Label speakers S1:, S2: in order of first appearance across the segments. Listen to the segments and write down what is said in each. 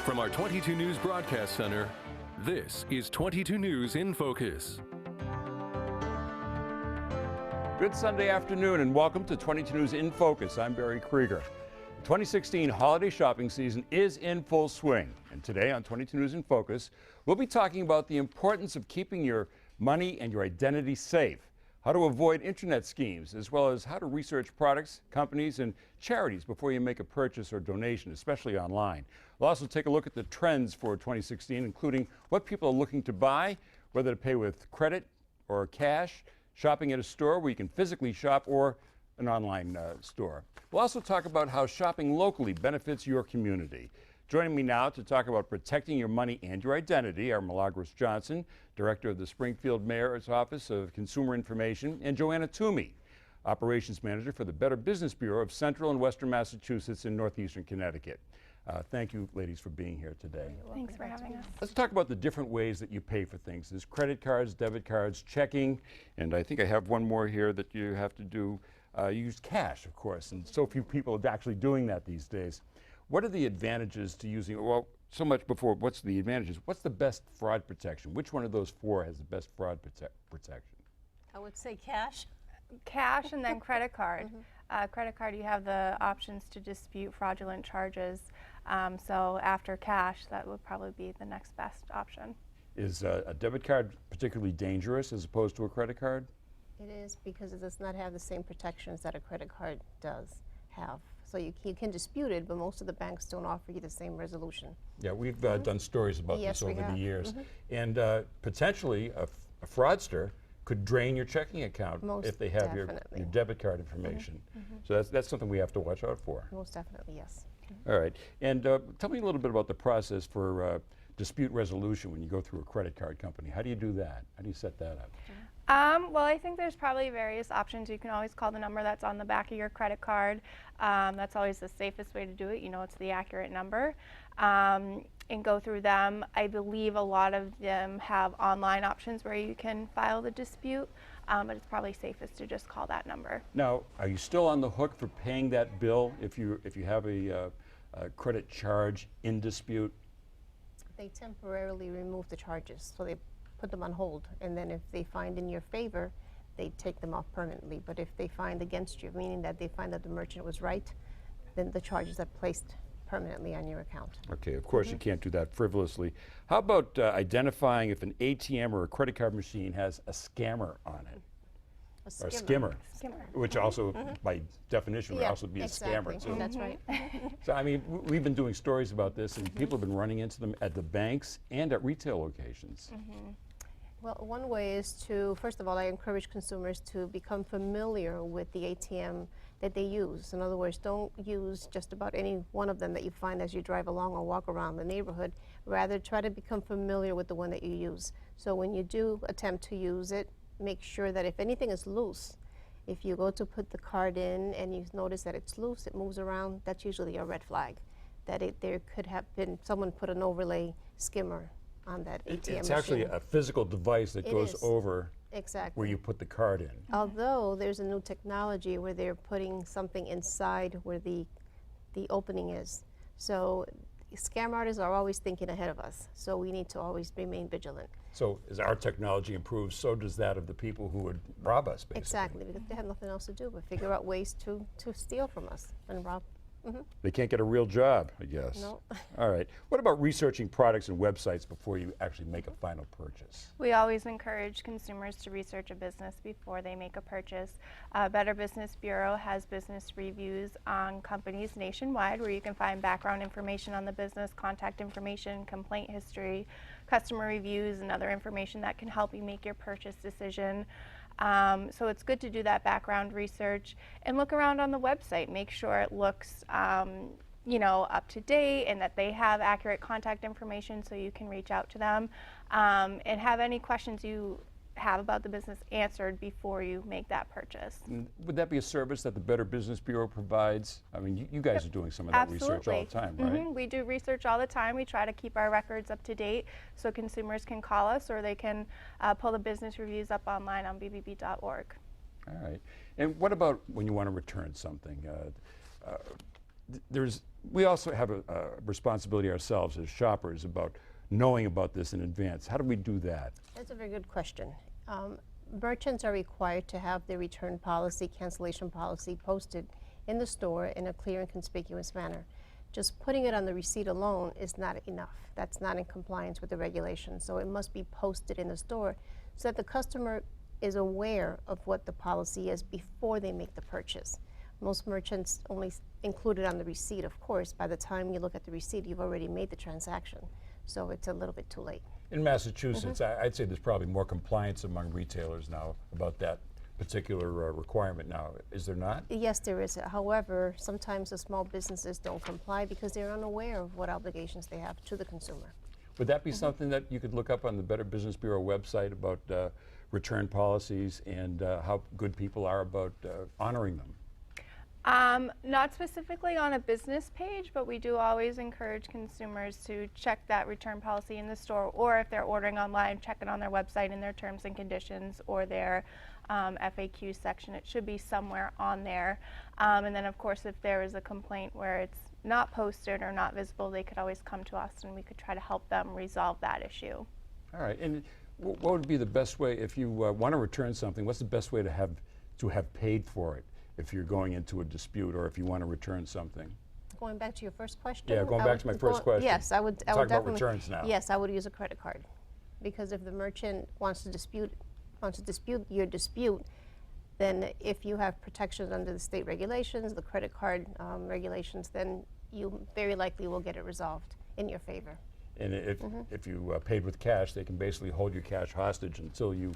S1: From our 22 News Broadcast Center, this is 22 News in Focus.
S2: Good Sunday afternoon and welcome to 22 News in Focus. I'm Barry Krieger. The 2016 holiday shopping season is in full swing. And today on 22 News in Focus, we'll be talking about the importance of keeping your money and your identity safe, how to avoid internet schemes, as well as how to research products, companies, and charities before you make a purchase or donation, especially online. We'll also take a look at the trends for 2016, including what people are looking to buy, whether to pay with credit or cash, shopping at a store where you can physically shop, or an online store. We'll also talk about how shopping locally benefits your community. Joining me now to talk about protecting your money and your identity are Milagros Johnson, Director of the Springfield Mayor's Office of Consumer Information, and Joanna Toomey, Operations Manager for the Better Business Bureau of Central and Western Massachusetts and Northeastern Connecticut. Thank you, ladies, for being here today.
S3: Thanks for having us.
S2: Let's talk about the different ways that you pay for things. There's credit cards, debit cards, checking, and I think I have one more here that you have to do. You use cash, of course, and so few people are actually doing that these days. What are the advantages to using, well, so much before, what's the advantages? What's the best fraud protection? Which one of those four has the best fraud protection?
S4: I would say cash.
S3: Cash and then credit card. Credit card, you have the options to dispute fraudulent charges. So after cash, that would probably be the next best option.
S2: Is a debit card particularly dangerous as opposed to a credit card?
S4: It is, because it does not have the same protections that a credit card does have. So you can dispute it, but most of the banks don't offer you the same resolution.
S2: Yeah, we've done stories about this over the years. And potentially a fraudster could drain your checking account if they have your debit card information. So that's something we have to watch out for.
S4: Most definitely, yes.
S2: All right. And tell me a little bit about the process for dispute resolution when you go through a credit card company. How do you do that? How do you set that up?
S3: Well, I think there's probably various options. You can always call the number that's on the back of your credit card. That's always the safest way to do it. You know, it's the accurate number. And go through them. I believe a lot of them have online options where you can file the dispute, but it's probably safest to just call that number.
S2: Now, are you still on the hook for paying that bill if you have a credit charge in dispute?
S4: They temporarily remove the charges, so they put them on hold, and then if they find in your favor, they take them off permanently. But if they find against you, meaning that they find that the merchant was right, then the charges are placed permanently on your account.
S2: Okay, of course you can't do that frivolously. How about identifying if an ATM or a credit card machine has a scammer on it? Or a skimmer. Which also, by definition, would also be a scammer.
S4: So that's right.
S2: So, I mean, we've been doing stories about this, and people have been running into them at the banks and at retail locations.
S4: Well, one way is to, first of all, I encourage consumers to become familiar with the ATM that they use. In other words, don't use just about any one of them that you find as you drive along or walk around the neighborhood. Rather, try to become familiar with the one that you use. So when you do attempt to use it, make sure that if anything is loose, if you go to put the card in and you notice that it's loose, it moves around, that's usually a red flag. That there could have been, someone put an overlay skimmer on that ATM machine.
S2: It's actually a physical device that goes over where you put the card in.
S4: Although there's a new technology where they're putting something inside where the opening is. So scam artists are always thinking ahead of us, so we need to always remain vigilant.
S2: So as our technology improves, so does that of the people who would rob us, basically.
S4: Exactly, because they have nothing else to do but figure out ways to steal from us and rob.
S2: They can't get a real job, I guess.
S4: No.
S2: All right. What about researching products and websites before you actually make a final purchase?
S3: We always encourage consumers to research a business before they make a purchase. Better Business Bureau has business reviews on companies nationwide where you can find background information on the business, contact information, complaint history, customer reviews, and other information that can help you make your purchase decision. So it's good to do that background research and look around on the website. Make sure it looks, you know, up to date and that they have accurate contact information so you can reach out to them and have any questions you have about the business answered before you make that purchase.
S2: Would that be a service that the Better Business Bureau provides? I mean, you guys are doing some of that research all the time, right?
S3: We do research all the time. We try to keep our records up to date so consumers can call us or they can pull the business reviews up online on bbb.org.
S2: All right. And what about when you want to return something? we also have a responsibility ourselves as shoppers about knowing about this in advance. How do we do that?
S4: That's a very good question. Merchants are required to have their return policy, cancellation policy posted in the store in a clear and conspicuous manner. Just putting it on the receipt alone is not enough. That's not in compliance with the regulations. So it must be posted in the store so that the customer is aware of what the policy is before they make the purchase. Most merchants only include it on the receipt, of course. By the time you look at the receipt, you've already made the transaction. So it's a little bit too late.
S2: In Massachusetts, I'd say there's probably more compliance among retailers now about that particular requirement now. Is there not?
S4: Yes, there is. However, sometimes the small businesses don't comply because they're unaware of what obligations they have to the consumer.
S2: Would that be something that you could look up on the Better Business Bureau website about return policies and how good people are about honoring them?
S3: Not specifically on a business page, but we do always encourage consumers to check that return policy in the store, or if they're ordering online, check it on their website in their terms and conditions or their FAQ section. It should be somewhere on there. And then, of course, if there is a complaint where it's not posted or not visible, they could always come to us and we could try to help them resolve that issue.
S2: All right. And what would be the best way if you want to return something? What's the best way to have paid for it if you're going into a dispute or if you want to return something?
S4: Going back to your first question.
S2: Yeah, going back to my first question.
S4: Yes, I would
S2: Talk about
S4: definitely.
S2: returns now.
S4: Yes, I would use a credit card, because if the merchant wants to dispute your dispute, then if you have protections under the state regulations, the credit card regulations, then you very likely will get it resolved in your favor.
S2: And if you paid with cash, they can basically hold your cash hostage until you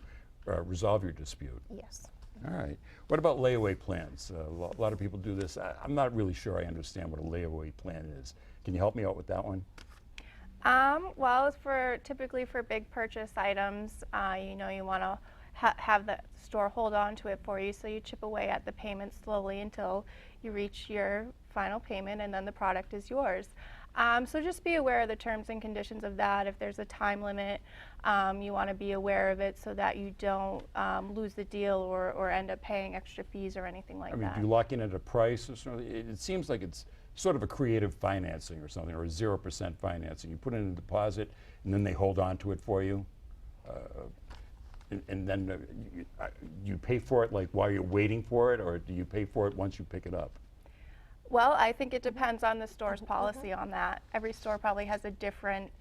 S2: resolve your dispute.
S4: Yes.
S2: All right. What about layaway plans? A lot of people do this. I'm not really sure I understand what a layaway plan is. Can you help me out with that one?
S3: Well, typically for big purchase items, you want to have the store hold on to it for you, so you chip away at the payment slowly until you reach your final payment, and then the product is yours. So just be aware of the terms and conditions of that. If there's a time limit, you want to be aware of it so that you don't lose the deal or end up paying extra fees or anything like that.
S2: Do you lock in at a price or something? It seems like it's sort of a creative financing or something, or a 0% financing. You put in a deposit and then they hold on to it for you. And then you pay for it like while you're waiting for it, or do you pay for it once you pick it up?
S3: Well, I think it depends on the store's policy on that. Every store probably has a different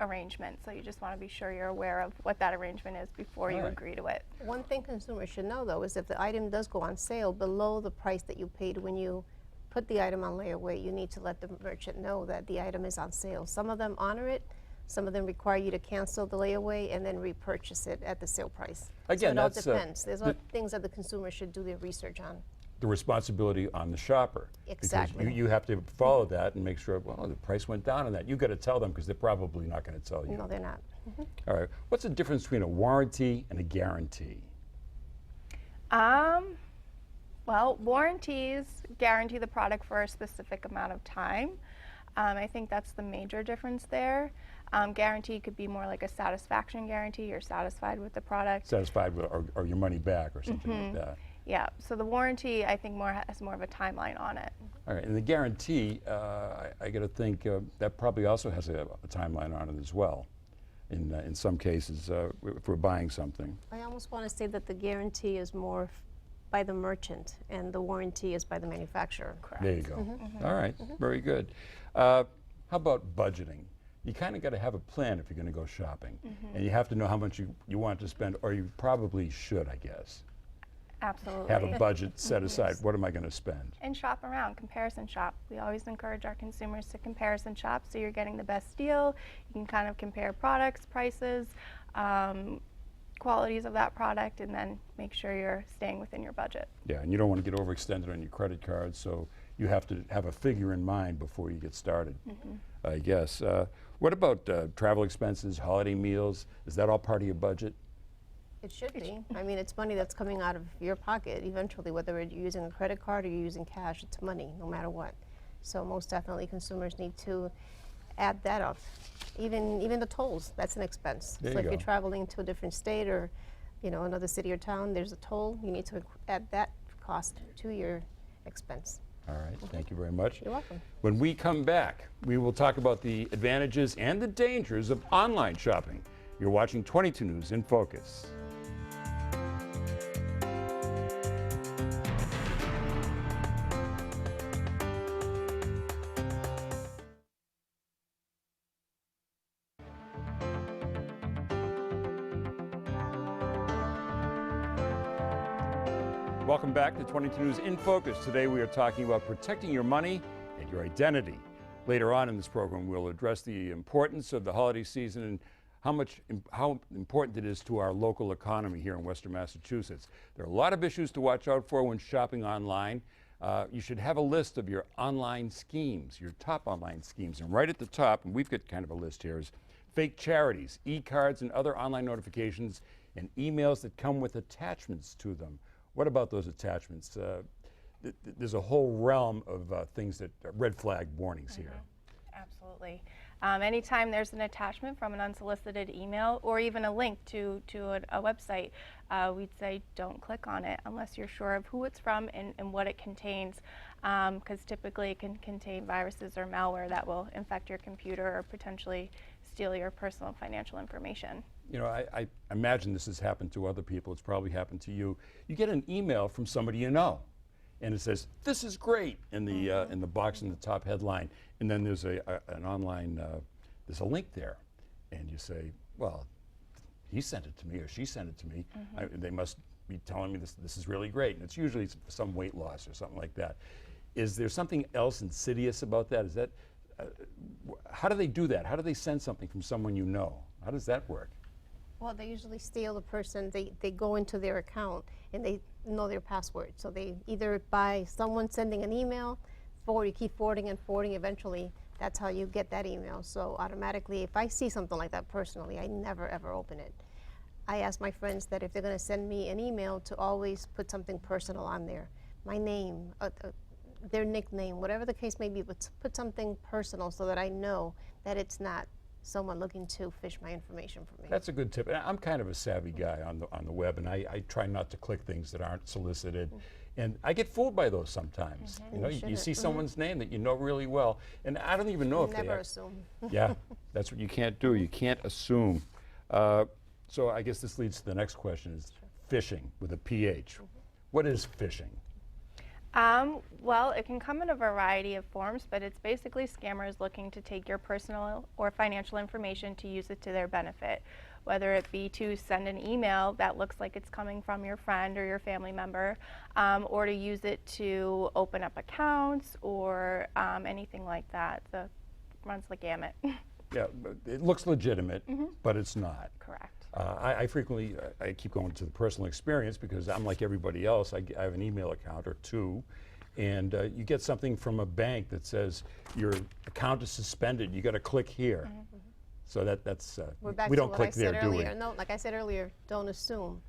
S3: arrangement, so you just want to be sure you're aware of what that arrangement is before you agree to it.
S4: One thing consumers should know, though, is if the item does go on sale below the price that you paid when you put the item on layaway, you need to let the merchant know that the item is on sale. Some of them honor it. Some of them require you to cancel the layaway and then repurchase it at the sale price.
S2: Again,
S4: so it all
S2: that's,
S4: depends. There's things that the consumer should do their research on.
S2: The responsibility on the shopper.
S4: Exactly.
S2: Because you have to follow that and make sure, well, the price went down on that. You've got to tell them because they're probably not going to tell you.
S4: No, they're not.
S2: All right. What's the difference between a warranty and a guarantee?
S3: Well, warranties guarantee the product for a specific amount of time. I think that's the major difference there. Guarantee could be more like a satisfaction guarantee. You're satisfied with the product.
S2: Satisfied with, or your money back or something like that.
S3: Yeah, so the warranty, I think, has more of a timeline on it.
S2: All right, and the guarantee, I got to think that probably also has a timeline on it as well. In some cases, if we're buying something.
S4: I almost want to say that the guarantee is more by the merchant and the warranty is by the manufacturer.
S3: Correct.
S2: There you go. All right, very good. How about budgeting? You kind of got to have a plan if you're going to go shopping. And you have to know how much you want to spend, or you probably should, I guess.
S3: Absolutely.
S2: Have a budget set aside. What am I going to spend?
S3: And shop around, comparison shop. We always encourage our consumers to comparison shop so you're getting the best deal. You can kind of compare products, prices, qualities of that product, and then make sure you're staying within your budget.
S2: Yeah, and you don't want to get overextended on your credit card, so you have to have a figure in mind before you get started, I guess. What about travel expenses, holiday meals? Is that all part of your budget?
S4: It should be. I mean, it's money that's coming out of your pocket eventually, whether you're using a credit card or you're using cash, it's money no matter what. So most definitely consumers need to add that up. Even the tolls, that's an expense.
S2: There
S4: So
S2: you
S4: if you're
S2: go.
S4: traveling to a different state or another city or town, there's a toll, you need to add that cost to your expense.
S2: All right, thank you very much.
S4: You're welcome.
S2: When we come back, we will talk about the advantages and the dangers of online shopping. You're watching 22 News in Focus. Welcome back to 22 News in Focus. Today we are talking about protecting your money and your identity. Later on in this program, we'll address the importance of the holiday season and how important it is to our local economy here in Western Massachusetts. There are a lot of issues to watch out for when shopping online. You should have a list of your online schemes, your top online schemes. And right at the top, and we've got kind of a list here, is fake charities, e-cards, and other online notifications, and emails that come with attachments to them. What about those attachments? There's a whole realm of things that red flag warnings here.
S3: Absolutely. Anytime there's an attachment from an unsolicited email or even a link to a website, we'd say don't click on it unless you're sure of who it's from and what it contains, because typically it can contain viruses or malware that will infect your computer or potentially steal your personal financial information.
S2: You know, I imagine this has happened to other people. It's probably happened to you. You get an email from somebody you know, and it says, "This is great," in the box in the top headline, and then there's an online there's a link there, and you say, "Well, he sent it to me or she sent it to me. They must be telling me this is really great," and it's usually some weight loss or something like that. Is there something else insidious about that? Is that how do they do that? How do they send something from someone you know? How does that work?
S4: Well, they usually steal the person. They go into their account and they know their password. So they either by someone sending an email, you keep forwarding and forwarding. Eventually, that's how you get that email. So automatically, if I see something like that personally, I never ever open it. I ask my friends that if they're going to send me an email to always put something personal on there, my name, their nickname, whatever the case may be, but put something personal so that I know that it's not someone looking to fish my information from me.
S2: That's a good tip. And I'm kind of a savvy guy on the web, and I try not to click things that aren't solicited. And I get fooled by those sometimes. You know, you see someone's name that you know really well, and I don't even know if they
S4: never assume.
S2: Yeah, that's what you can't do. You can't assume. So I guess this leads to the next question: is phishing with a PH. What is phishing?
S3: Well, it can come in a variety of forms, but it's basically scammers looking to take your personal or financial information to use it to their benefit, whether it be to send an email that looks like it's coming from your friend or your family member, or to use it to open up accounts or anything like that. So it runs the gamut.
S2: Yeah, it looks legitimate, but it's not.
S3: Correct.
S2: I frequently, I keep going to the personal experience because I'm like everybody else. I have an email account or two, and you get something from a bank that says your account is suspended. You got to click here. So that's
S4: We're back
S2: we
S4: to
S2: don't
S4: what
S2: click
S4: I said
S2: there, do we?
S4: earlier. No, like I said earlier, don't assume.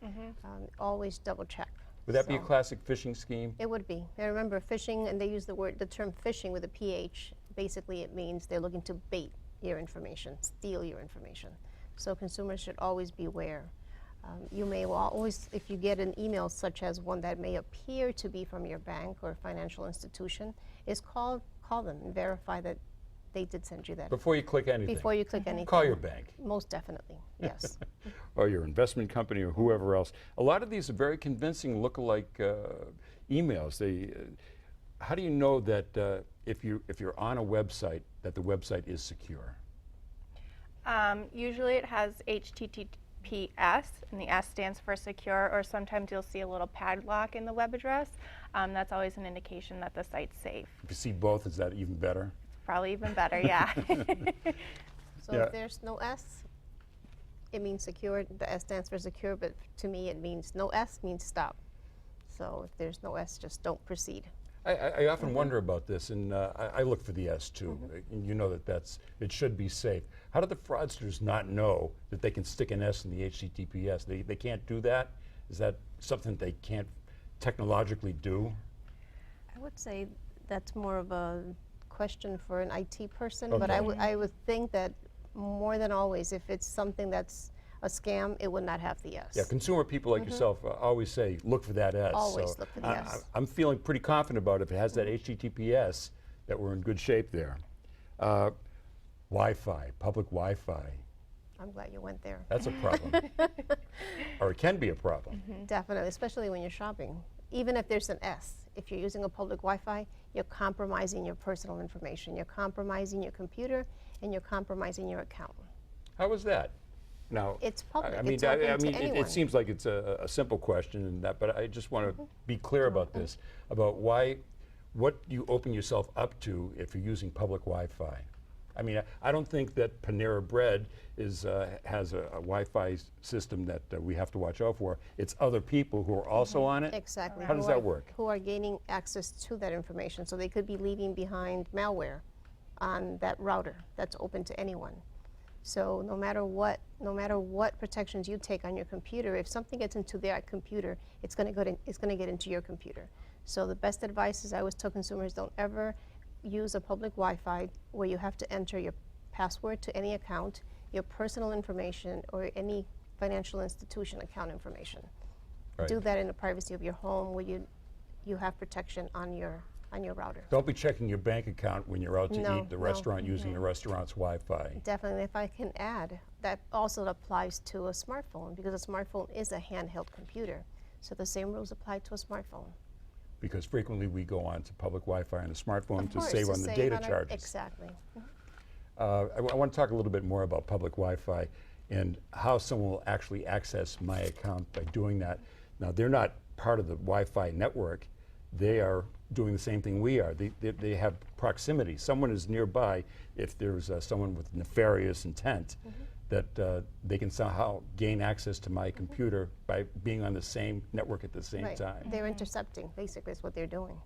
S4: Always double check.
S2: Would that be a
S4: So
S2: classic phishing scheme?
S4: It would be. I remember phishing, and they use the term phishing with a PH. Basically, it means they're looking to bait your information, steal your information. So consumers should always be aware. You may always, if you get an email such as one that may appear to be from your bank or financial institution, call them and verify that they did send you that.
S2: Before you click anything.
S4: Before you click anything.
S2: Call your bank.
S4: Most definitely, yes.
S2: Or your investment company or whoever else. A lot of these are very convincing look-alike emails. How do you know that if you're on a website that the website is secure?
S3: Usually it has HTTPS, and the S stands for secure, or sometimes you'll see a little padlock in the web address. That's always an indication that the site's safe.
S2: If you see both, is that even better?
S3: Probably even better, yeah.
S4: So
S2: Yeah.
S4: if there's no S, it means secure. The S stands for secure, but to me it means no S means stop. So if there's no S, just don't proceed.
S2: I often wonder about this, and I look for the S too. And you know that it should be safe. How do the fraudsters not know that they can stick an S in the HTTPS? They can't do that? Is that something they can't technologically do?
S4: I would say that's more of a question for an IT person, but
S2: Okay.
S4: I would think that more than always, if it's something that's a scam, it would not have the S.
S2: Yeah, consumer people like yourself always say, look for that S.
S4: Always
S2: So
S4: look for the S.
S2: I'm feeling pretty confident about it. If it has that HTTPS, that we're in good shape there. Wi-Fi, public Wi-Fi,
S4: I'm glad you went there.
S2: that's a problem. Or it can be a problem.
S4: Definitely, especially when you're shopping. Even if there's an S, if you're using a public Wi-Fi, you're compromising your personal information. You're compromising your computer, and you're compromising your account.
S2: How was that? Now,
S4: It's public.
S2: I mean,
S4: It's open to
S2: it
S4: anyone.
S2: seems like it's a simple question, and that, but I just want to be clear about this, about what you open yourself up to if you're using public Wi-Fi. I mean, I don't think that Panera Bread has a Wi-Fi system that we have to watch out for. It's other people who are also on it.
S4: Exactly.
S2: How does that work?
S4: Who are gaining access to that information. So they could be leaving behind malware on that router that's open to anyone. So no matter what protections you take on your computer, if something gets into their computer, it's going to get into your computer. So the best advice is I always tell consumers, don't ever use a public Wi-Fi where you have to enter your password to any account, your personal information, or any financial institution account information.
S2: Right.
S4: Do that in the privacy of your home where you have protection on your router.
S2: Don't be checking your bank account when you're out to
S4: No,
S2: eat at the
S4: no,
S2: restaurant using the restaurant's Wi-Fi.
S4: Definitely, if I can add, that also applies to a smartphone because a smartphone is a handheld computer. So the same rules apply to a smartphone.
S2: Because frequently we go on to public Wi-Fi on the smartphone
S4: Of
S2: to
S4: course,
S2: save on the data
S4: on our-
S2: charges.
S4: Exactly.
S2: I want to talk a little bit more about public Wi-Fi and how someone will actually access my account by doing that. Now, they're not part of the Wi-Fi network. They are doing the same thing we are. They have proximity. Someone is nearby if there's someone with nefarious intent that they can somehow gain access to my computer by being on the same network at the same
S4: Right.
S2: time.
S4: They're intercepting, basically, is what they're doing.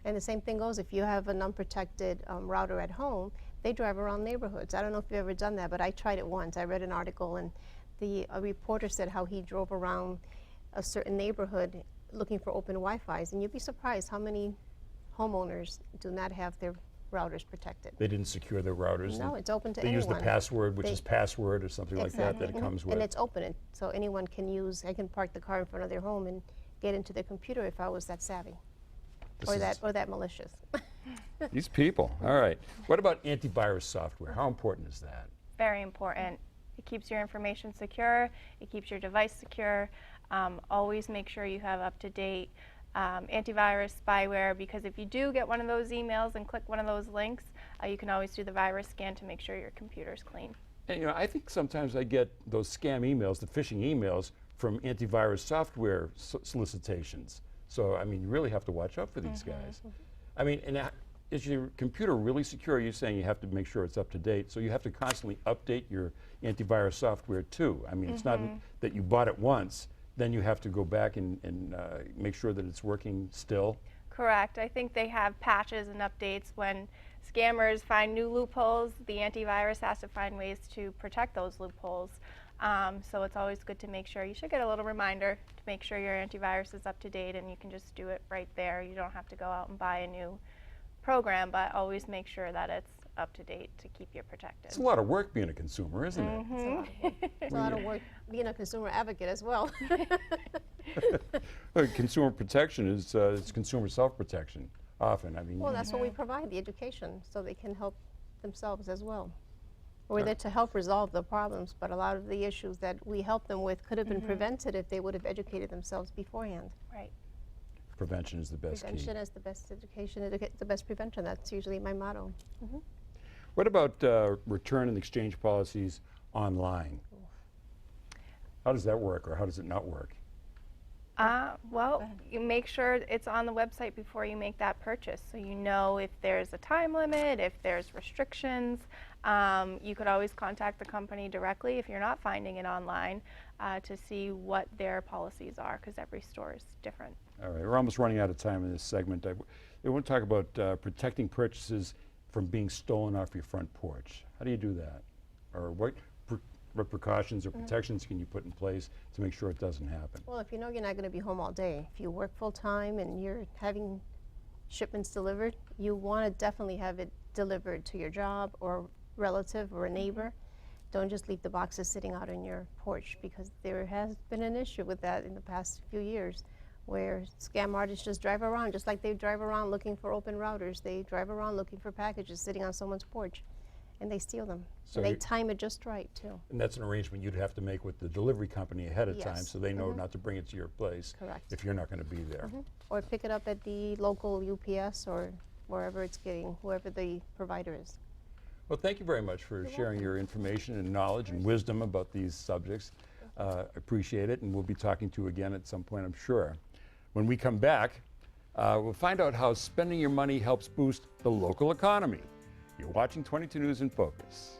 S4: And the same thing goes if you have an unprotected router at home, they drive around neighborhoods. I don't know if you've ever done that, but I tried it once. I read an article, and a reporter said how he drove around a certain neighborhood looking for open Wi-Fis, and you'd be surprised how many homeowners do not have their routers protected.
S2: They didn't secure their routers.
S4: No, it's open to
S2: They use
S4: anyone.
S2: the password, which
S4: They-
S2: is password or something like that it comes with.
S4: And it's open, so anyone can use, I can park the car in front of their home and get into their computer if I was that savvy.
S2: This
S4: Or that malicious.
S2: These people. All right. What about antivirus software? How important is that?
S3: Very important. It keeps your information secure. It keeps your device secure. Always make sure you have up-to-date antivirus spyware, because if you do get one of those emails and click one of those links, you can always do the virus scan to make sure your computer's clean.
S2: And, I think sometimes I get those scam emails, the phishing emails, from antivirus software solicitations. So, I mean, you really have to watch out for these guys. I mean, and is your computer really secure? You're saying you have to make sure it's up to date, so you have to constantly update your antivirus software too. I mean, it's not that you bought it once, then you have to go back and make sure that it's working still.
S3: Correct. I think they have patches and updates. When scammers find new loopholes, the antivirus has to find ways to protect those loopholes. So it's always good to make sure. You should get a little reminder to make sure your antivirus is up to date, and you can just do it right there. You don't have to go out and buy a new program, but always make sure that it's up to date to keep you protected.
S2: It's a lot of work being a consumer, isn't it?
S4: It's a lot of work being a consumer advocate as well.
S2: Consumer protection is it's consumer self-protection often. I mean,
S4: Well, that's what we provide, the education, so they can help themselves as well. We're there to help resolve the problems, but a lot of the issues that we help them with could have been prevented if they would have educated themselves beforehand.
S3: Right.
S2: prevention is the best
S4: Prevention
S2: key.
S4: is the best education, the best prevention. That's usually my motto.
S2: What about return and exchange policies online? How does that work, or how does it not work?
S3: Well, you make sure it's on the website before you make that purchase, so you know if there's a time limit, if there's restrictions. You could always contact the company directly if you're not finding it online to see what their policies are, because every store is different.
S2: All right, we're almost running out of time in this segment. I want to talk about protecting purchases from being stolen off your front porch. How do you do that? Or what precautions or protections can you put in place to make sure it doesn't happen?
S4: Well, if you know you're not going to be home all day, if you work full time and you're having shipments delivered, you want to definitely have it delivered to your job or relative or a neighbor. Don't just leave the boxes sitting out on your porch, because there has been an issue with that in the past few years, where scam artists just drive around, just like they drive around looking for open routers. They drive around looking for packages sitting on someone's porch, and they steal them.
S2: So
S4: and they time it just right, too.
S2: And that's an arrangement you'd have to make with the delivery company ahead of
S4: Yes.
S2: time, so they know not to bring it to your place.
S4: Correct.
S2: If you're not going to be there.
S4: Or pick it up at the local UPS or wherever it's getting, whoever the provider is.
S2: Well, thank you very much for sharing your information and knowledge and wisdom about these subjects. Appreciate it, and we'll be talking to you again at some point, I'm sure. When we come back, we'll find out how spending your money helps boost the local economy. You're watching 22 News in Focus.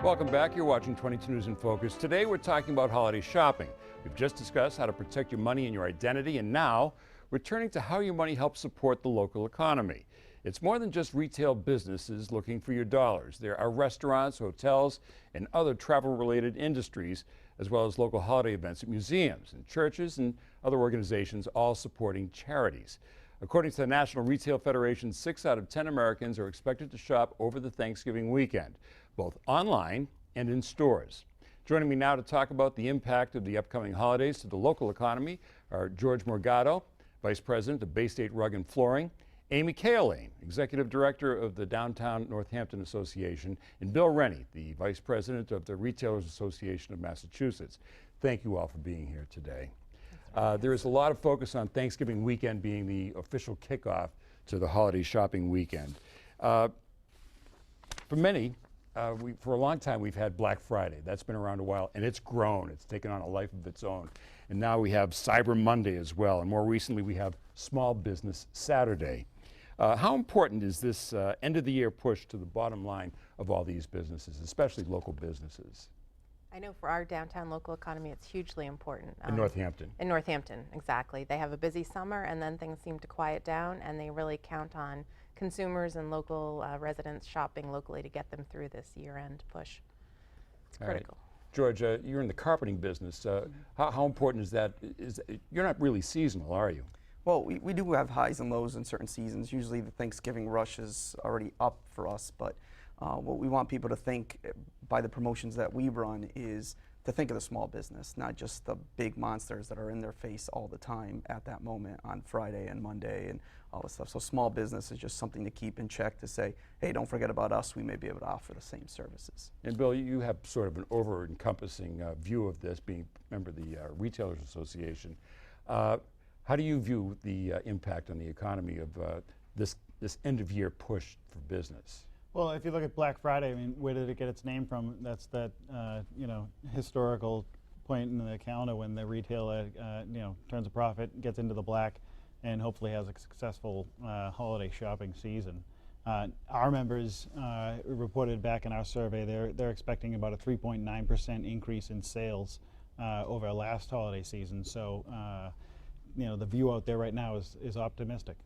S2: Welcome back. You're watching 22 News in Focus. Today we're talking about holiday shopping. We've just discussed how to protect your money and your identity, and now we're turning to how your money helps support the local economy. It's more than just retail businesses looking for your dollars. There are restaurants, hotels, and other travel-related industries, as well as local holiday events at museums and churches and other organizations, all supporting charities. According to the National Retail Federation, 6 out of 10 Americans are expected to shop over the Thanksgiving weekend, both online and in stores. Joining me now to talk about the impact of the upcoming holidays to the local economy are George Morgado, Vice President of Bay State Rug and Flooring, Amy Kaolane, Executive Director of the Downtown Northampton Association, and Bill Rennie, the Vice President of the Retailers Association of Massachusetts. Thank you all for being here today. There is a lot of focus on Thanksgiving weekend being the official kickoff to the holiday shopping weekend. For many, for a long time we've had Black Friday. That's been around a while, and it's grown. It's taken on a life of its own. And now we have Cyber Monday as well, and more recently we have Small Business Saturday. How important is this end-of-the-year push to the bottom line of all these businesses, especially local businesses?
S5: I know for our downtown local economy, it's hugely important.
S2: In Northampton.
S5: In Northampton, exactly. They have a busy summer, and then things seem to quiet down, and they really count on consumers and local residents shopping locally to get them through this year-end push. It's critical.
S2: Right. George, you're in the carpeting business. How important is that? You're not really seasonal, are you?
S6: Well, we do have highs and lows in certain seasons. Usually the Thanksgiving rush is already up for us, but what we want people to think by the promotions that we run is to think of the small business, not just the big monsters that are in their face all the time at that moment on Friday and Monday and all this stuff. So small business is just something to keep in check, to say, hey, don't forget about us. We may be able to offer the same services.
S2: And Bill, you have sort of an over-encompassing view of this, being a member of the Retailers Association. How do you view the impact on the economy of this end-of-year push for business?
S7: Well, if you look at Black Friday, I mean, where did it get its name from? That's that historical point in the calendar when the retailer turns a profit, gets into the black, and hopefully has a successful holiday shopping season. Our members reported back in our survey they're expecting about a 3.9% increase in sales over last holiday season. So the view out there right now is optimistic.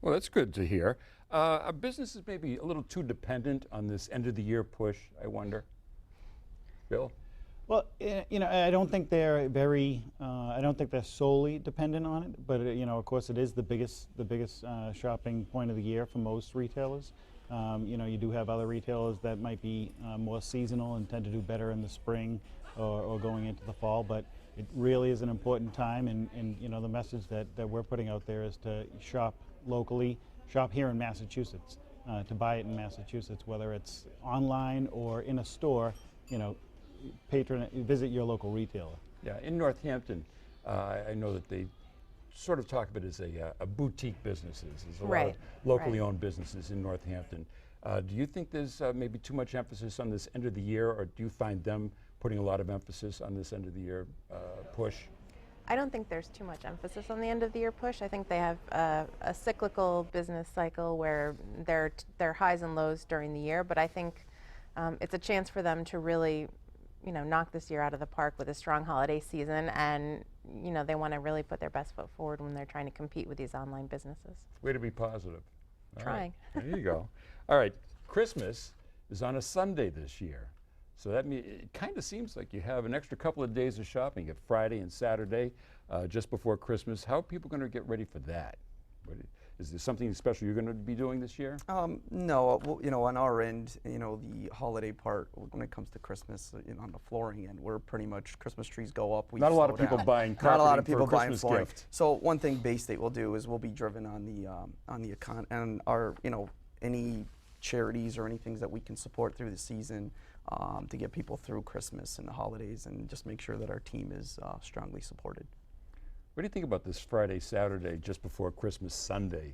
S2: Well, that's good to hear. Are businesses maybe a little too dependent on this end-of-the-year push, I wonder? Bill?
S7: Well, I don't think they're I don't think they're solely dependent on it, but of course, it is the biggest shopping point of the year for most retailers. You do have other retailers that might be more seasonal and tend to do better in the spring or going into the fall, but it really is an important time, and the message that we're putting out there is to shop locally, shop here in Massachusetts, to buy it in Massachusetts, whether it's online or in a store. Visit your local retailer.
S2: Yeah, in Northampton, I know that they sort of talk of it as a boutique businesses. There's a lot of locally owned businesses in Northampton. Do you think there's maybe too much emphasis on this end of the year, or do you find them putting a lot of emphasis on this end of the year push?
S5: I don't think there's too much emphasis on the end of the year push. I think they have a cyclical business cycle where there are highs and lows during the year, but I think it's a chance for them to really knock this year out of the park with a strong holiday season, and they want to really put their best foot forward when they're trying to compete with these online businesses.
S2: Way to be positive. All
S5: Trying.
S2: Right. There you go. All right, Christmas is on a Sunday this year. So it kind of seems like you have an extra couple of days of shopping. You have Friday and Saturday just before Christmas. How are people going to get ready for that? Is there something special you're going to be doing this year?
S6: No, well, on our end, the holiday part, when it comes to Christmas, on the flooring end, we're pretty much, Christmas trees go up.
S2: Not a lot of people buying carpeting.
S6: Not a lot of people
S2: for a
S6: buying
S2: Christmas
S6: flooring.
S2: gift.
S6: So one thing Bay State will do is we'll be driven on the account and our, any charities or anything that we can support through the season to get people through Christmas and the holidays, and just make sure that our team is strongly supported.
S2: What do you think about this Friday, Saturday, just before Christmas Sunday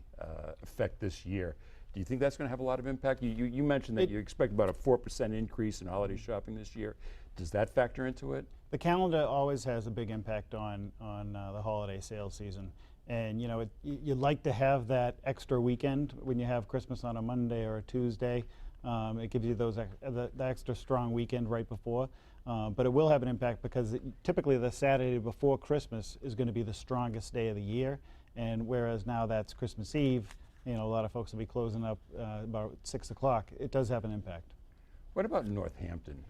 S2: effect this year? Do you think that's going to have a lot of impact? You mentioned that you expect about a 4% increase in holiday shopping this year. Does that factor into it?
S7: The calendar always has a big impact on the holiday sales season. And you'd like to have that extra weekend when you have Christmas on a Monday or a Tuesday. It gives you the extra strong weekend right before. But it will have an impact because typically the Saturday before Christmas is going to be the strongest day of the year. And whereas now that's Christmas Eve, a lot of folks will be closing up about 6 o'clock. It does have an impact.
S2: What about Northampton?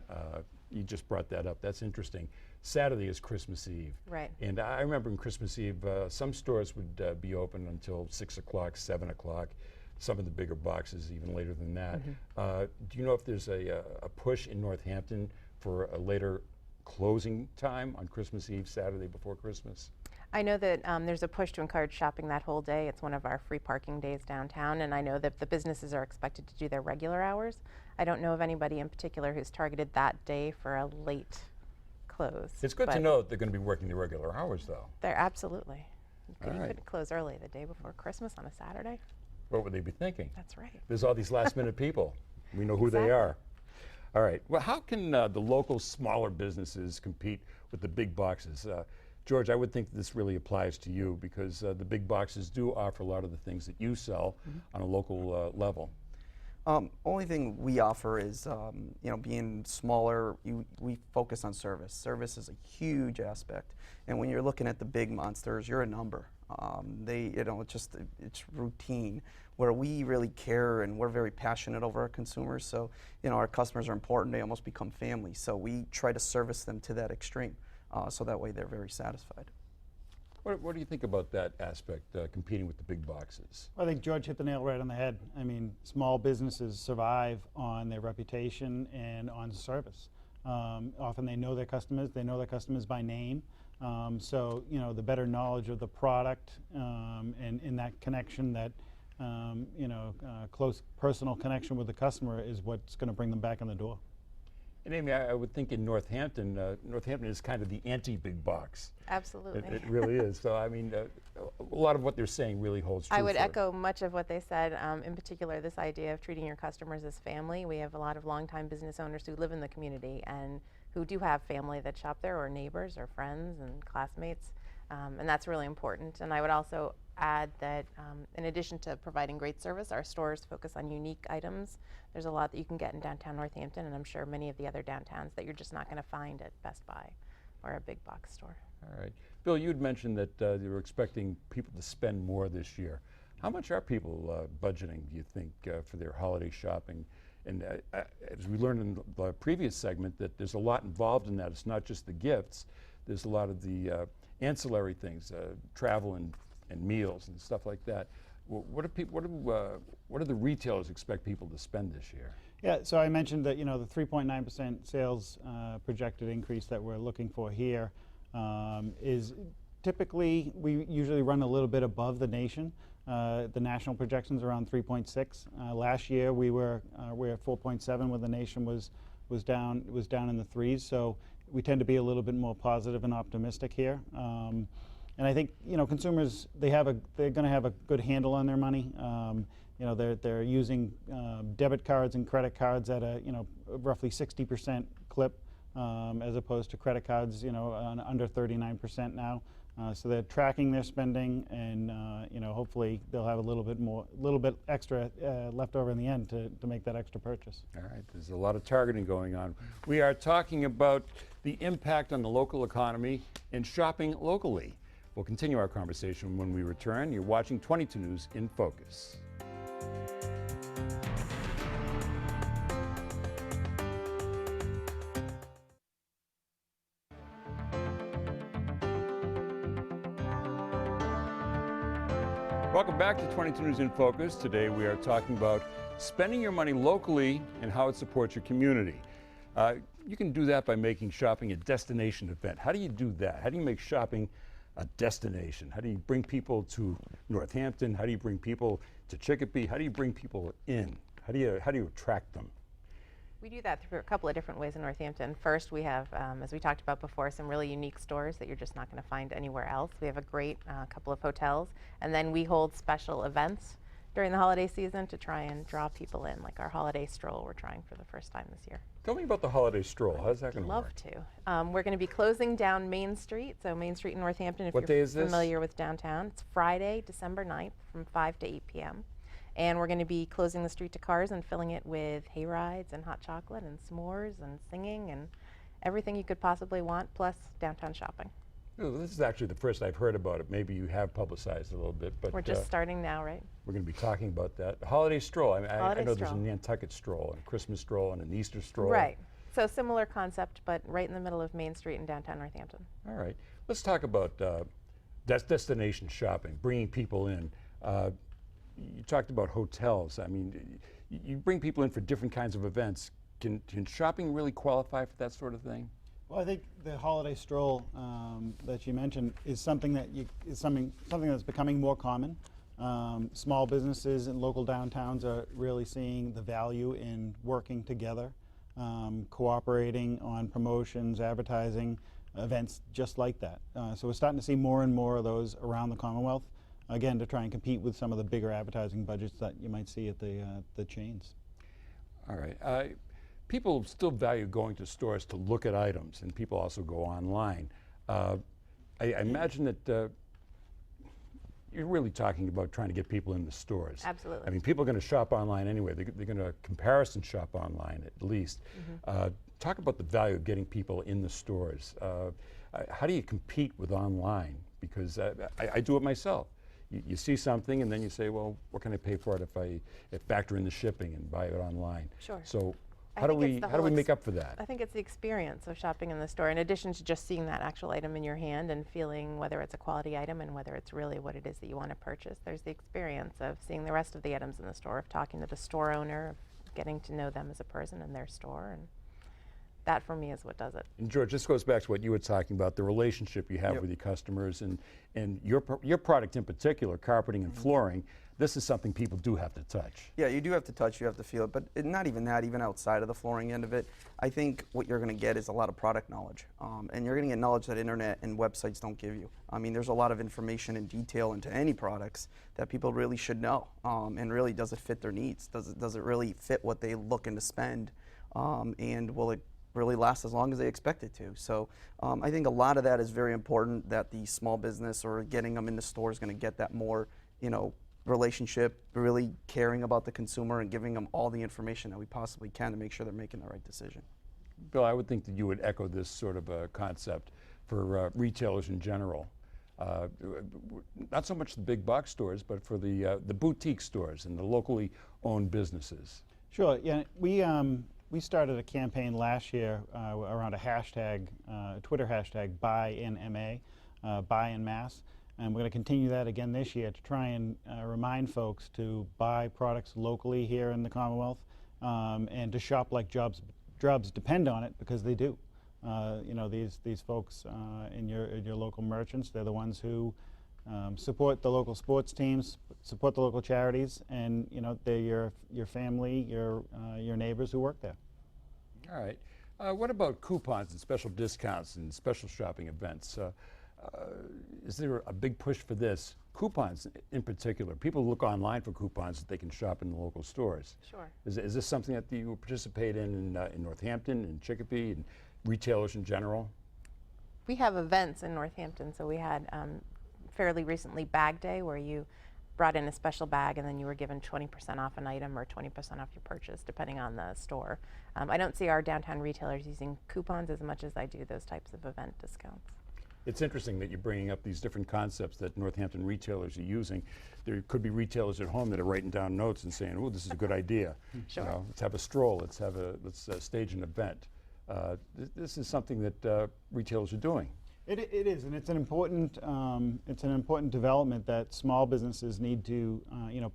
S2: You just brought that up. That's interesting. Saturday is Christmas Eve.
S5: Right.
S2: And I remember on Christmas Eve, some stores would be open until 6 o'clock, 7 o'clock. Some of the bigger boxes even later than that. Do you know if there's a push in Northampton for a later closing time on Christmas Eve, Saturday before Christmas?
S5: I know that there's a push to encourage shopping that whole day. It's one of our free parking days downtown, and I know that the businesses are expected to do their regular hours. I don't know of anybody in particular who's targeted that day for a late close.
S2: It's good to know that they're going to be working the regular hours, though.
S5: They're absolutely. You
S2: right.
S5: couldn't close early the day before Christmas on a Saturday.
S2: What would they be thinking?
S5: That's right.
S2: There's all these last-minute people. We know who they are. All right. Well, how can the local smaller businesses compete with the big boxes? George, I would think this really applies to you because the big boxes do offer a lot of the things that you sell on a local level.
S6: Only thing we offer is, being smaller, we focus on service. Service is a huge aspect, and when you're looking at the big monsters, you're a number. It's routine. Where we really care and we're very passionate over our consumers. So, our customers are important. They almost become family. So we try to service them to that extreme, so that way they're very satisfied.
S2: What do you think about that aspect, competing with the big boxes?
S7: I think George hit the nail right on the head. I mean, small businesses survive on their reputation and on service. Often they know their customers. They know their customers by name. So, the better knowledge of the product and in that connection, that close personal connection with the customer is what's going to bring them back in the door.
S2: And Amy, I would think in Northampton, Northampton is kind of the anti-big box.
S5: Absolutely.
S2: It really is. So, I mean, a lot of what they're saying really holds true.
S5: I would echo much of what they said, in particular this idea of treating your customers as family. We have a lot of longtime business owners who live in the community and who do have family that shop there, or neighbors or friends and classmates, and that's really important. And I would also add that in addition to providing great service, our stores focus on unique items. There's a lot that you can get in downtown Northampton, and I'm sure many of the other downtowns that you're just not going to find at Best Buy or a big box store.
S2: All right. Bill, you'd mentioned that you were expecting people to spend more this year. How much are people budgeting, do you think, for their holiday shopping? And as we learned in the previous segment, that there's a lot involved in that. It's not just the gifts. There's a lot of the ancillary things, travel and meals and stuff like that. What do the retailers expect people to spend this year?
S7: Yeah, so I mentioned that the 3.9% sales projected increase that we're looking for here is typically, we usually run a little bit above the nation. The national projections around 3.6. Last year we were at 4.7, when the nation was down in the 3s. So we tend to be a little bit more positive and optimistic here. And I think consumers, they're going to have a good handle on their money. They're using debit cards and credit cards at a roughly 60% clip, as opposed to credit cards on under 39% now. So they're tracking their spending, and hopefully they'll have a little bit extra left over in the end to make that extra purchase.
S2: All right, there's a lot of targeting going on. We are talking about the impact on the local economy and shopping locally. We'll continue our conversation when we return. You're watching 22 News in Focus. Welcome back to 22 News in Focus. Today we are talking about spending your money locally and how it supports your community. You can do that by making shopping a destination event. How do you do that? How do you make shopping a destination? How do you bring people to Northampton? How do you bring people to Chicopee? How do you bring people in? How do you attract them?
S5: We do that through a couple of different ways in Northampton. First, we have, as we talked about before, some really unique stores that you're just not going to find anywhere else. We have a great couple of hotels, and then we hold special events during the holiday season to try and draw people in, like our holiday stroll we're trying for the first time this year.
S2: Tell me about the holiday stroll. How's that going to work?
S5: Love to. We're going to be closing down Main Street, so Main Street in Northampton, if
S2: What day
S5: you're
S2: is this?
S5: familiar with downtown. It's Friday, December 9th from 5 to 8 p.m. And we're going to be closing the street to cars and filling it with hay rides and hot chocolate and s'mores and singing and everything you could possibly want, plus downtown shopping.
S2: Oh, this is actually the first I've heard about it. Maybe you have publicized it a little bit, but
S5: We're just starting now, right?
S2: we're going to be talking about that. The holiday stroll. I
S5: Holiday
S2: know there's a
S5: stroll.
S2: Nantucket stroll, and a Christmas stroll, and an Easter stroll.
S5: Right. So similar concept, but right in the middle of Main Street in downtown Northampton.
S2: All right. Let's talk about destination shopping, bringing people in. You talked about hotels. I mean, you bring people in for different kinds of events. Can shopping really qualify for that sort of thing?
S7: Well, I think the holiday stroll that you mentioned is something that something that's becoming more common. Small businesses in local downtowns are really seeing the value in working together, cooperating on promotions, advertising, events just like that. So we're starting to see more and more of those around the Commonwealth, again, to try and compete with some of the bigger advertising budgets that you might see at the chains.
S2: All right. People still value going to stores to look at items, and people also go online. I imagine that you're really talking about trying to get people in the stores.
S5: Absolutely.
S2: I mean, people are going to shop online anyway. They're going to comparison shop online at least. Talk about the value of getting people in the stores. How do you compete with online? Because I do it myself. You see something and then you say, well, what can I pay for it if I factor in the shipping and buy it online?
S5: Sure.
S2: So
S5: I
S2: how do
S5: think it's the
S2: we
S5: whole
S2: make up for that?
S5: I think it's the experience of shopping in the store, in addition to just seeing that actual item in your hand and feeling whether it's a quality item and whether it's really what it is that you want to purchase. There's the experience of seeing the rest of the items in the store, of talking to the store owner, of getting to know them as a person in their store, and that for me is what does it.
S2: And George, this goes back to what you were talking about, the relationship you have with your customers, and your product in particular, carpeting and flooring. This is something people do have to touch.
S6: Yeah, you do have to touch, you have to feel it, but not even that, even outside of the flooring end of it, I think what you're going to get is a lot of product knowledge. And you're going to get knowledge that internet and websites don't give you. I mean, there's a lot of information and detail into any products that people really should know. And really, does it fit their needs? Does it really fit what they're looking to spend? And will it really last as long as they expect it to? So I think a lot of that is very important, that the small business or getting them in the store is going to get that more, relationship, really caring about the consumer and giving them all the information that we possibly can to make sure they're making the right decision.
S2: Bill, I would think that you would echo this sort of a concept for retailers in general. Not so much the big box stores, but for the boutique stores and the locally owned businesses.
S7: Sure. Yeah, we started a campaign last year around a hashtag, Twitter hashtag, #BuyInMA, buy in mass. And we're going to continue that again this year to try and remind folks to buy products locally here in the Commonwealth and to shop like jobs depend on it, because they do. These folks in your local merchants, they're the ones who support the local sports teams, support the local charities, and they're your family, your neighbors who work there.
S2: All right. What about coupons and special discounts and special shopping events? Is there a big push for this? Coupons in particular. People look online for coupons that they can shop in the local stores.
S5: Sure.
S2: Is this something that you participate in Northampton and Chicopee and retailers in general?
S5: We have events in Northampton, so we had fairly recently Bag Day, where you brought in a special bag and then you were given 20% off an item or 20% off your purchase, depending on the store. I don't see our downtown retailers using coupons as much as I do those types of event discounts.
S2: It's interesting that you're bringing up these different concepts that Northampton retailers are using. There could be retailers at home that are writing down notes and saying, "Oh, this is a good idea.
S5: Sure.
S2: Let's have a stroll. Let's stage an event." This is something that retailers are doing.
S7: It is, and it's an important development that small businesses need to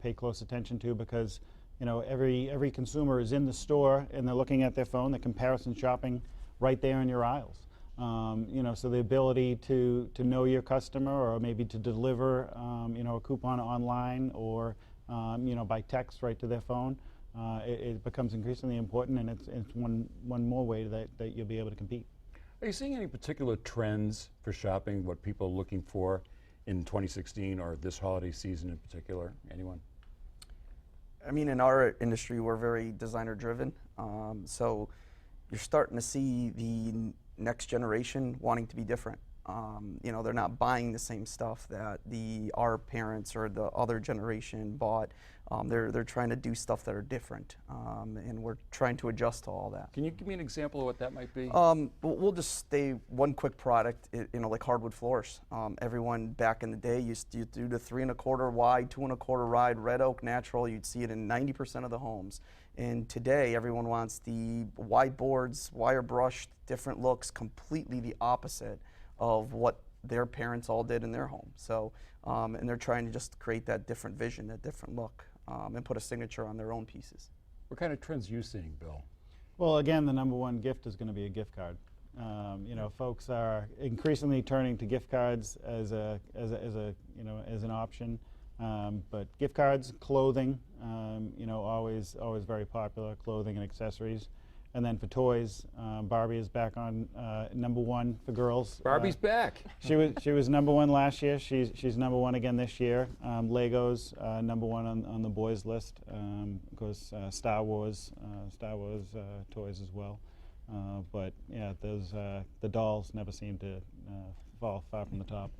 S7: pay close attention to, because every consumer is in the store and they're looking at their phone, they're comparison shopping right there in your aisles. So the ability to know your customer, or maybe to deliver a coupon online, or by text right to their phone, it becomes increasingly important, and it's one more way that you'll be able to compete.
S2: Are you seeing any particular trends for shopping, what people are looking for in 2016 or this holiday season in particular? Anyone?
S6: I mean, in our industry, we're very designer driven. So you're starting to see the next generation wanting to be different. They're not buying the same stuff that our parents or the other generation bought. They're trying to do stuff that are different, and we're trying to adjust to all that.
S2: Can you give me an example of what that might be?
S6: We'll just stay one quick product, like hardwood floors. Everyone back in the day used to do the 3 1/4 wide, 2 1/4 wide, red oak natural. You'd see it in 90% of the homes. And today, everyone wants the wide boards, wire brushed, different looks, completely the opposite of what their parents all did in their home. So, and they're trying to just create that different vision, that different look, and put a signature on their own pieces.
S2: What kind of trends are you seeing, Bill?
S7: Well, again, the number one gift is going to be a gift card. Folks are increasingly turning to gift cards as an option. But gift cards, clothing, always very popular, clothing and accessories. And then for toys, Barbie is back on #1 for girls.
S2: Barbie's back.
S7: She was #1 last year. She's #1 again this year. Legos #1 on the boys list. Of course, Star Wars toys as well. But yeah, the dolls never seem to fall far from the top.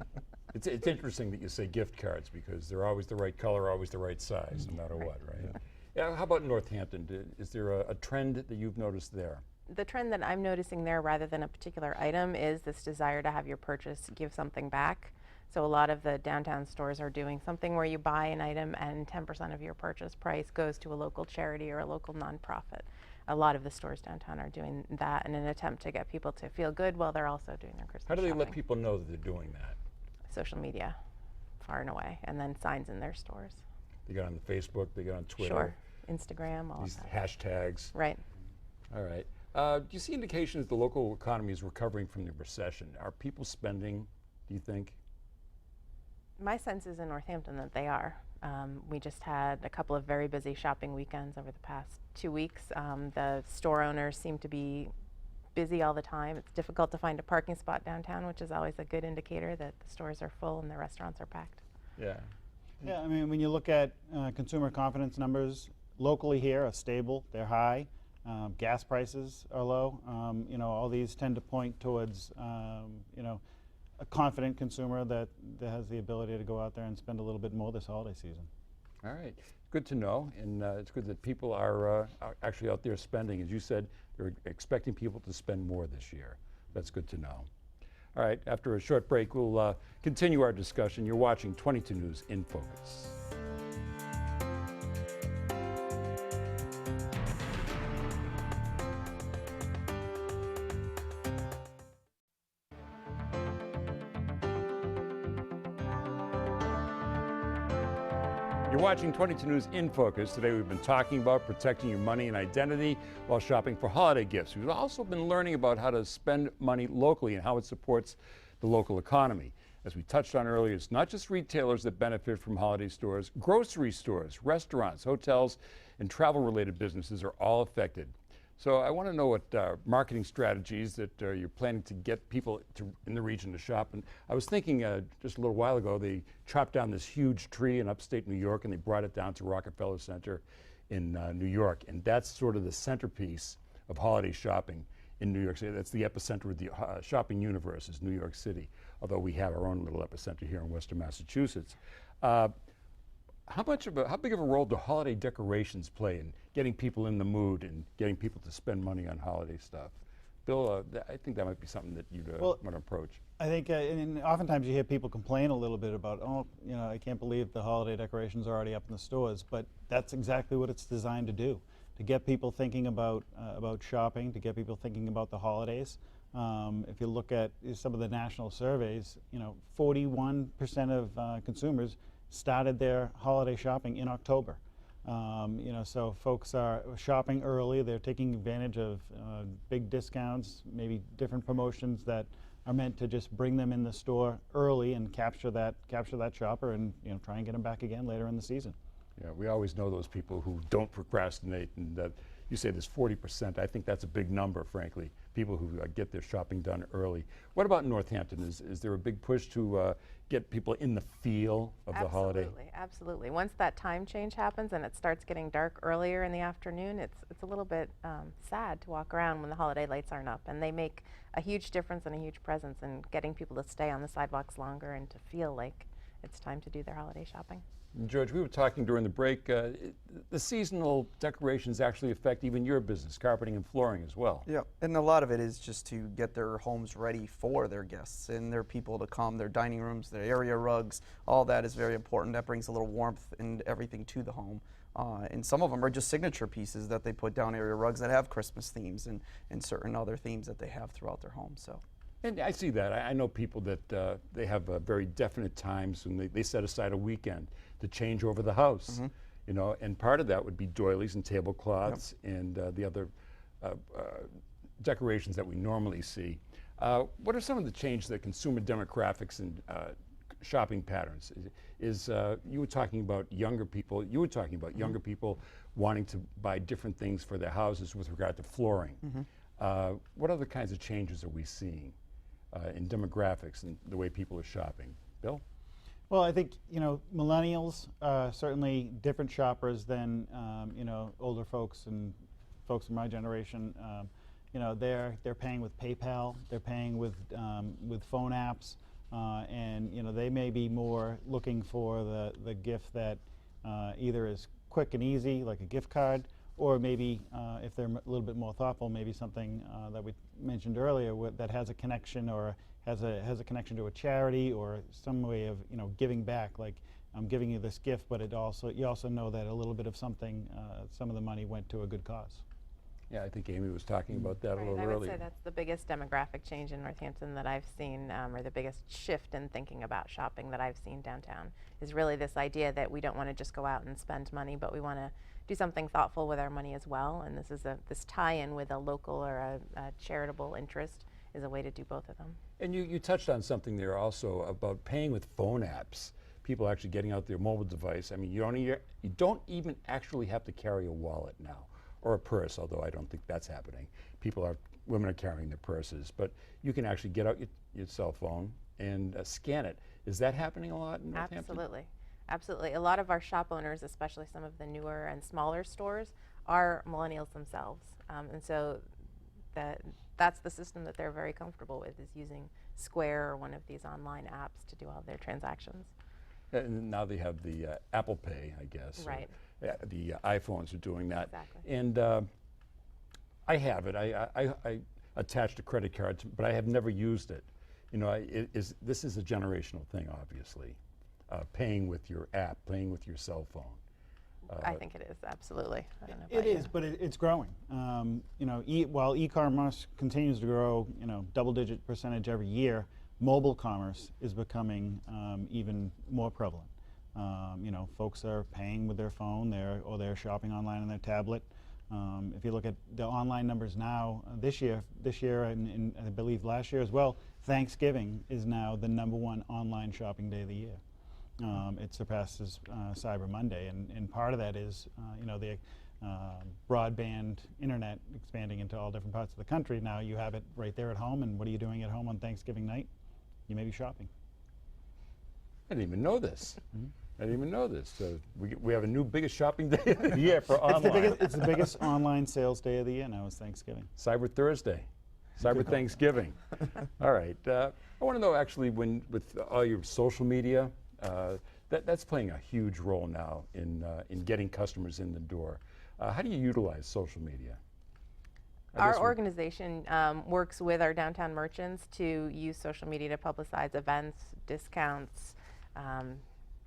S2: It's interesting that you say gift cards, because they're always the right color, always the right size, no matter what, right? Yeah. How about Northampton? Is there a trend that you've noticed there?
S5: The trend that I'm noticing there, rather than a particular item, is this desire to have your purchase give something back. So a lot of the downtown stores are doing something where you buy an item and 10% of your purchase price goes to a local charity or a local nonprofit. A lot of the stores downtown are doing that in an attempt to get people to feel good while they're also doing their Christmas
S2: How do they
S5: shopping.
S2: let people know that they're doing that?
S5: Social media, far and away, and then signs in their stores.
S2: They get on Facebook, they get on Twitter.
S5: Sure, Instagram, all
S2: These
S5: of that.
S2: hashtags.
S5: Right.
S2: All right. Do you see indications the local economy is recovering from the recession? Are people spending, do you think?
S5: My sense is in Northampton that they are. We just had a couple of very busy shopping weekends over the past 2 weeks. The store owners seem to be busy all the time. It's difficult to find a parking spot downtown, which is always a good indicator that the stores are full and the restaurants are packed.
S2: Yeah.
S7: Yeah, I mean, when you look at consumer confidence numbers locally here are stable, they're high. Gas prices are low. All these tend to point towards, a confident consumer that has the ability to go out there and spend a little bit more this holiday season.
S2: All right. Good to know, and it's good that people are actually out there spending. As you said, they're expecting people to spend more this year. That's good to know. All right, after a short break, we'll continue our discussion. You're watching 22 News in Focus. You're watching 22 News in Focus. Today we've been talking about protecting your money and identity while shopping for holiday gifts. We've also been learning about how to spend money locally and how it supports the local economy. As we touched on earlier, it's not just retailers that benefit from holiday stores. Grocery stores, restaurants, hotels, and travel-related businesses are all affected. So I want to know what marketing strategies that you're planning to get people in the region to shop. And I was thinking just a little while ago, they chopped down this huge tree in upstate New York and they brought it down to Rockefeller Center in New York. And that's sort of the centerpiece of holiday shopping in New York City. That's the epicenter of the shopping universe, is New York City, although we have our own little epicenter here in Western Massachusetts. How big of a role do holiday decorations play in getting people in the mood and getting people to spend money on holiday stuff? Bill, I think that might be something that you'd want to approach.
S7: I think, and oftentimes you hear people complain a little bit about, I can't believe the holiday decorations are already up in the stores, but that's exactly what it's designed to do, to get people thinking about shopping, to get people thinking about the holidays. If you look at some of the national surveys, 41% of consumers started their holiday shopping in October. So folks are shopping early. They're taking advantage of big discounts, maybe different promotions that are meant to just bring them in the store early and capture that shopper, and try and get them back again later in the season.
S2: Yeah, we always know those people who don't procrastinate, and you say there's 40%. I think that's a big number, frankly, people who get their shopping done early. What about Northampton? Is there a big push to get people in the feel of the holiday?
S5: Absolutely. Once that time change happens and it starts getting dark earlier in the afternoon, it's a little bit sad to walk around when the holiday lights aren't up, and they make a huge difference and a huge presence in getting people to stay on the sidewalks longer and to feel like it's time to do their holiday shopping.
S2: George, we were talking during the break, the seasonal decorations actually affect even your business, carpeting and flooring as well.
S6: Yeah, and a lot of it is just to get their homes ready for their guests and their people to come, their dining rooms, their area rugs, all that is very important. That brings a little warmth and everything to the home. And some of them are just signature pieces that they put down, area rugs that have Christmas themes and certain other themes that they have throughout their home. So.
S2: And I see that. I know people that they have very definite times when they set aside a weekend to change over the house. And part of that would be doilies and tablecloths and the other decorations that we normally see. What are some of the changes that consumer demographics and shopping patterns? You were talking about younger people. You were talking about younger people wanting to buy different things for their houses with regard to flooring. What other kinds of changes are we seeing in demographics and the way people are shopping? Bill?
S7: Well, I think millennials are certainly different shoppers than older folks and folks in my generation. They're paying with PayPal, they're paying with phone apps, and they may be more looking for the gift that either is quick and easy, like a gift card, or maybe if they're a little bit more thoughtful, maybe something that we mentioned earlier that has a connection or has a connection to a charity or some way of giving back. Like, I'm giving you this gift, but you also know that a little bit of something, some of the money went to a good cause.
S2: Yeah, I think Amy was talking about that a little earlier.
S5: I would say that's the biggest demographic change in Northampton that I've seen, or the biggest shift in thinking about shopping that I've seen downtown, is really this idea that we don't want to just go out and spend money, but we want to do something thoughtful with our money as well. And this tie-in with a local or a charitable interest is a way to do both of them.
S2: And you touched on something there also about paying with phone apps. People actually getting out their mobile device. I mean, you don't even actually have to carry a wallet now, or a purse, although I don't think that's happening. Women are carrying their purses, but you can actually get out your cell phone and scan it. Is that happening a lot in Northampton?
S5: Absolutely. Absolutely. A lot of our shop owners, especially some of the newer and smaller stores, are millennials themselves. And so that's the system that they're very comfortable with, is using Square or one of these online apps to do all of their transactions.
S2: And now they have the Apple Pay, I guess.
S5: Right.
S2: The iPhones are doing that.
S5: Exactly.
S2: And I have it. I attached a credit card, but I have never used it. This is a generational thing, obviously. Paying with your app, paying with your cell phone.
S5: I think it is, absolutely. I don't know
S7: It is, but it's growing. While e-commerce continues to grow, double-digit percentage every year, mobile commerce is becoming even more prevalent. Folks are paying with their phone, or they're shopping online on their tablet. If you look at the online numbers now, this year, and I believe last year as well, Thanksgiving is now the #1 online shopping day of the year. It surpasses Cyber Monday, and part of that is the broadband internet expanding into all different parts of the country. Now you have it right there at home, and what are you doing at home on Thanksgiving night? You may be shopping.
S2: I didn't even know this. I didn't even know this. So we have a new biggest shopping day of the year for online.
S7: It's the biggest online sales day of the year now is Thanksgiving.
S2: Cyber Thursday. Cyber Thanksgiving. All right. I want to know, actually, with all your social media, that's playing a huge role now in getting customers in the door. How do you utilize social media?
S5: Our organization works with our downtown merchants to use social media to publicize events, discounts,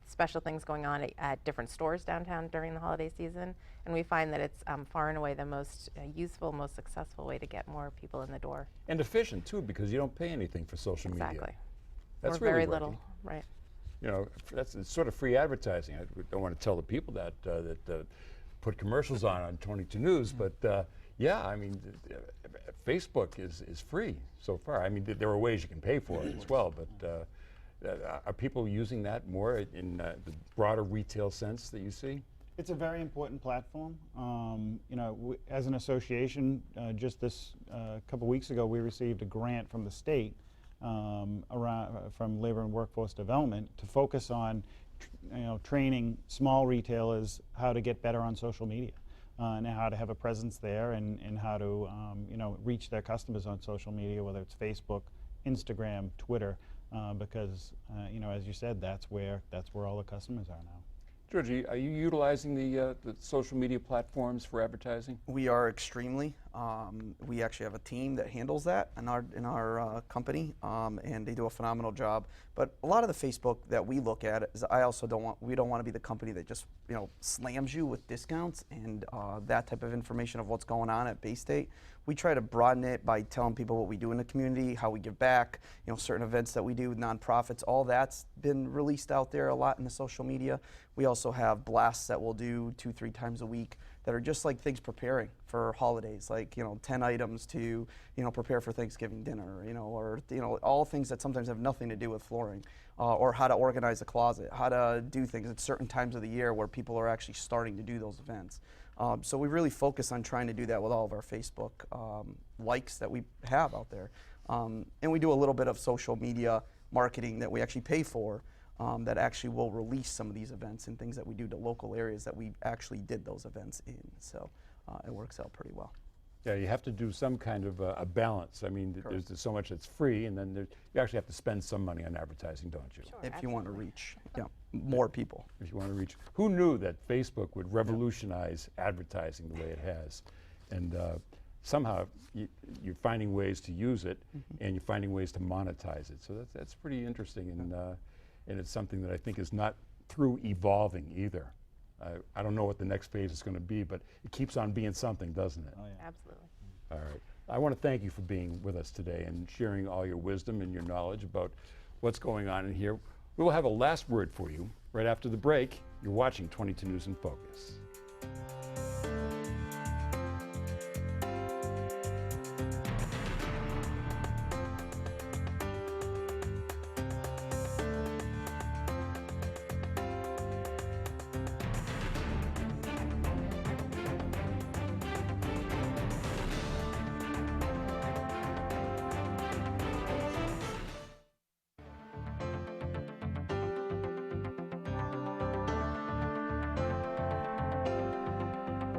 S5: special things going on at different stores downtown during the holiday season, and we find that it's far and away the most useful, most successful way to get more people in the door.
S2: And efficient too, because you don't pay anything for social media.
S5: Exactly.
S2: That's
S5: or
S2: really
S5: very
S2: working.
S5: little, right?
S2: You know, it's sort of free advertising. I don't want to tell the people that put commercials on 22 News, but yeah, I mean, Facebook is free so far. I mean, there are ways you can pay for it as well, but are people using that more in the broader retail sense that you see?
S7: It's a very important platform. You know, as an association, just this couple weeks ago, we received a grant from the state from Labor and Workforce Development to focus on, training small retailers how to get better on social media and how to have a presence there and how to, reach their customers on social media, whether it's Facebook, Instagram, Twitter, because, as you said, that's where all the customers are now.
S2: Georgie, are you utilizing the social media platforms for advertising?
S6: We are extremely. We actually have a team that handles that in our company, and they do a phenomenal job. But a lot of the Facebook that we look at is we don't want to be the company that just slams you with discounts and that type of information of what's going on at Bay State. We try to broaden it by telling people what we do in the community, how we give back, certain events that we do with nonprofits. All that's been released out there a lot in the social media. We also have blasts that we'll do 2-3 times a week that are just like things preparing for holidays, like 10 items to prepare for Thanksgiving dinner, or all things that sometimes have nothing to do with flooring, or how to organize a closet, how to do things at certain times of the year where people are actually starting to do those events. So we really focus on trying to do that with all of our Facebook likes that we have out there. And we do a little bit of social media marketing that we actually pay for that actually will release some of these events and things that we do to local areas that we actually did those events in. So it works out pretty well.
S2: Yeah, you have to do some kind of a balance. I mean, there's so much that's free, and then you actually have to spend some money on advertising, don't you?
S5: Sure,
S6: If you want to reach more people.
S2: If you want to reach. Who knew that Facebook would revolutionize advertising the way it has? And somehow you're finding ways to use it, and you're finding ways to monetize it. So that's pretty interesting, and it's something that I think is not through evolving either. I don't know what the next phase is going to be, but it keeps on being something, doesn't it?
S7: Oh, yeah.
S5: Absolutely.
S2: All right. I want to thank you for being with us today and sharing all your wisdom and your knowledge about what's going on in here. We will have a last word for you right after the break. You're watching 22 News in Focus.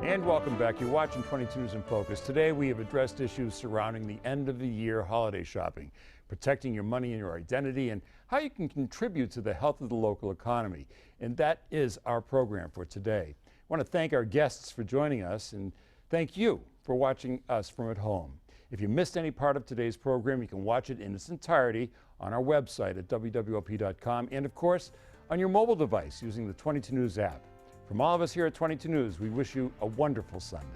S2: And welcome back. You're watching 22 News in Focus. Today we have addressed issues surrounding the end of the year holiday shopping, protecting your money and your identity, and how you can contribute to the health of the local economy. And that is our program for today. I want to thank our guests for joining us, and thank you for watching us from at home. If you missed any part of today's program, you can watch it in its entirety on our website at wwlp.com, and of course on your mobile device using the 22 News app. From all of us here at 22 News, we wish you a wonderful Sunday.